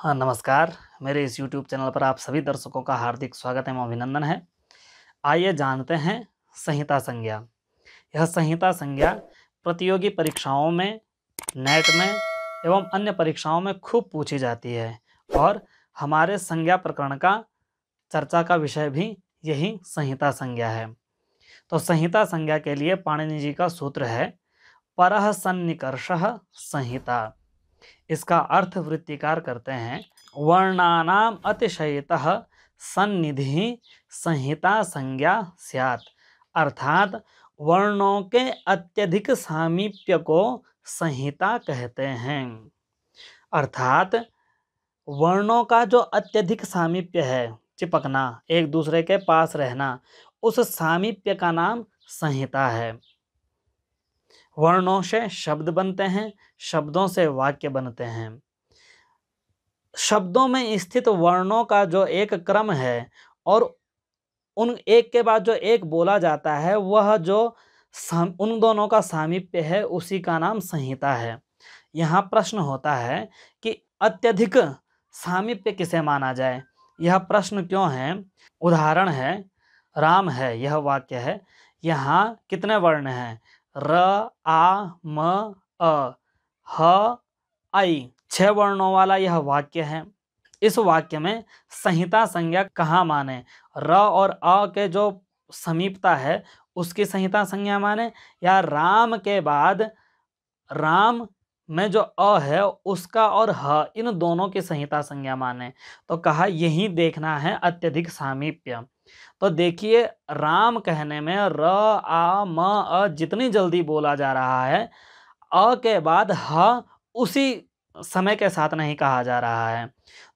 हाँ, नमस्कार। मेरे इस YouTube चैनल पर आप सभी दर्शकों का हार्दिक स्वागत एवं अभिनंदन है। आइए जानते हैं संहिता संज्ञा। यह संहिता संज्ञा प्रतियोगी परीक्षाओं में, नेट में एवं अन्य परीक्षाओं में खूब पूछी जाती है और हमारे संज्ञा प्रकरण का चर्चा का विषय भी यही संहिता संज्ञा है। तो संहिता संज्ञा के लिए पाणिनि जी का सूत्र है परः सन्निकर्षः संहिता। इसका अर्थ वृत्तिकार करते हैं वर्णानाम अतिशयतः सन्निधि संहिता संज्ञा स्यात्। अर्थात वर्णों के अत्यधिक सामीप्य को संहिता कहते हैं। अर्थात वर्णों का जो अत्यधिक सामीप्य है, चिपकना, एक दूसरे के पास रहना, उस सामीप्य का नाम संहिता है। वर्णों से शब्द बनते हैं, शब्दों से वाक्य बनते हैं। शब्दों में स्थित वर्णों का जो एक क्रम है और उन एक के बाद जो एक बोला जाता है, वह जो उन दोनों का सामीप्य है, उसी का नाम संहिता है। यहाँ प्रश्न होता है कि अत्यधिक सामीप्य किसे माना जाए। यह प्रश्न क्यों है? उदाहरण है, राम है, यह वाक्य है। यहाँ कितने वर्ण हैं? र, आ, म, अ, ह, आई, 6 वर्णों वाला यह वाक्य है। इस वाक्य में संहिता संज्ञा कहाँ माने? र और अ के जो समीपता है उसकी संहिता संज्ञा माने, या राम के बाद राम में जो अ है उसका और ह, इन दोनों की संहिता संज्ञा माने? तो कहा यही देखना है अत्यधिक सामीप्य। तो देखिए, राम कहने में र, आ, म, अ जितनी जल्दी बोला जा रहा है, अ के बाद ह उसी समय के साथ नहीं कहा जा रहा है।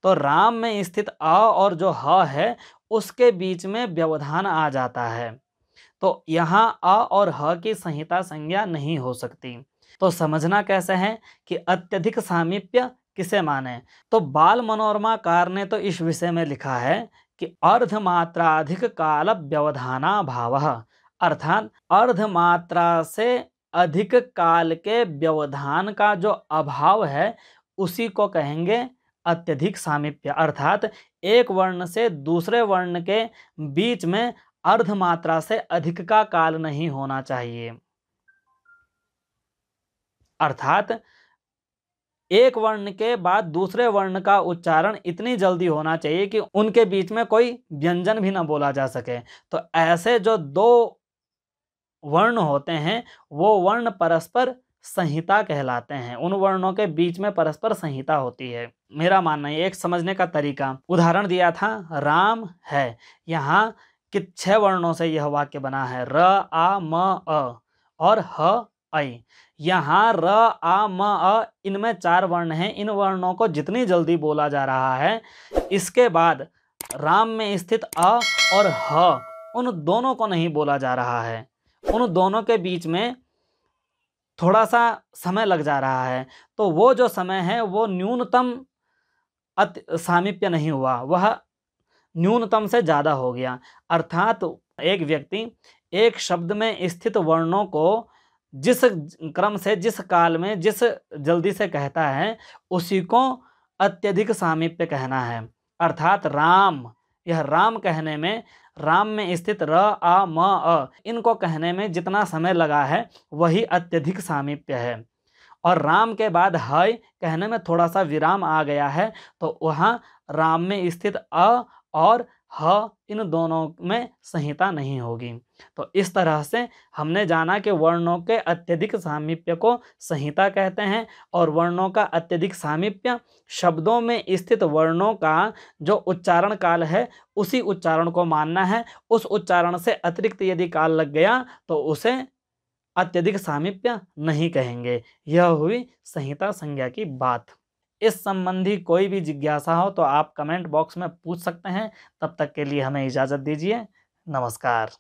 तो राम में स्थित अ और जो ह है उसके बीच में व्यवधान आ जाता है। तो यहाँ अ और ह की संहिता संज्ञा नहीं हो सकती। तो समझना कैसे है कि अत्यधिक सामीप्य किसे माने? तो बाल मनोरमाकार ने तो इस विषय में लिखा है कि अर्धमात्राधिक काल व्यवधाना भावः। अर्थात अर्धमात्रा से अधिक काल के व्यवधान का जो अभाव है उसी को कहेंगे अत्यधिक सामीप्य। अर्थात एक वर्ण से दूसरे वर्ण के बीच में अर्धमात्रा से अधिक का काल नहीं होना चाहिए। अर्थात एक वर्ण के बाद दूसरे वर्ण का उच्चारण इतनी जल्दी होना चाहिए कि उनके बीच में कोई व्यंजन भी ना बोला जा सके। तो ऐसे जो दो वर्ण होते हैं वो वर्ण परस्पर संहिता कहलाते हैं। उन वर्णों के बीच में परस्पर संहिता होती है। मेरा मानना है, एक समझने का तरीका, उदाहरण दिया था राम है, यहाँ कि 6 वर्णों से यह वाक्य बना है, र, आ, म, अ और ह, ऐ। यहाँ र, आ, म, अ इनमें 4 वर्ण हैं। इन वर्णों को जितनी जल्दी बोला जा रहा है, इसके बाद राम में स्थित अ और ह, उन दोनों को नहीं बोला जा रहा है। उन दोनों के बीच में थोड़ा सा समय लग जा रहा है। तो वो जो समय है वो न्यूनतम सामीप्य नहीं हुआ, वह न्यूनतम से ज़्यादा हो गया। अर्थात एक व्यक्ति एक शब्द में स्थित वर्णों को जिस क्रम से, जिस काल में, जिस जल्दी से कहता है, उसी को अत्यधिक सामीप्य कहना है। अर्थात राम, यह राम कहने में, राम में स्थित र, आ, म, अ इनको कहने में जितना समय लगा है वही अत्यधिक सामीप्य है। और राम के बाद है कहने में थोड़ा सा विराम आ गया है, तो वहाँ राम में स्थित अ और ह इन दोनों में संहिता नहीं होगी। तो इस तरह से हमने जाना कि वर्णों के अत्यधिक सामीप्य को संहिता कहते हैं और वर्णों का अत्यधिक सामीप्य शब्दों में स्थित वर्णों का जो उच्चारण काल है उसी उच्चारण को मानना है। उस उच्चारण से अतिरिक्त यदि काल लग गया तो उसे अत्यधिक सामीप्य नहीं कहेंगे। यह हुई संहिता संज्ञा की बात। इस संबंधी कोई भी जिज्ञासा हो तो आप कमेंट बॉक्स में पूछ सकते हैं। तब तक के लिए हमें इजाज़त दीजिए। नमस्कार।